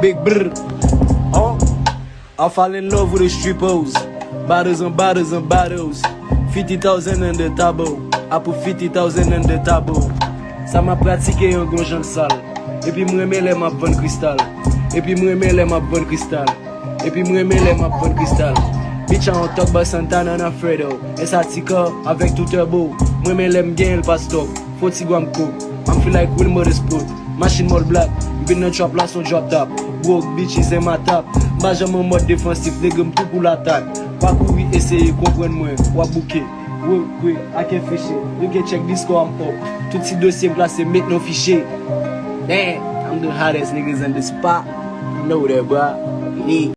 Big brr. Oh, I fall in love with the strippers. Bottles and bottles and bottles. 50,000 in the table. I put 50,000 in the table. Ça m'a pratiqué un grand genre sale. Et puis moi mêler ma bonne cristal. Et puis moi mêler ma bonne cristal. Et puis moi mêler ma bonne cristal. Bitch on talk about Santana and Alfredo. Et ça tika avec tout turbo. Moi mêler m'gain le pas stop. 40 gram coke. I'm feel like Will Motorsport. Machine mode black. Been a trap last on drop top. Broke bitches in my top. Benjamin mode défensif. Nègre tout pour l'attaque. Pas courir essayer comprendre moi. Ou bouquet. Oui, I can fish it. You can check this score I'm up. Tout ces dossiers placés, make no fichier. Damn, I'm the hottest niggas in the spot. You know that, bro. Yeah.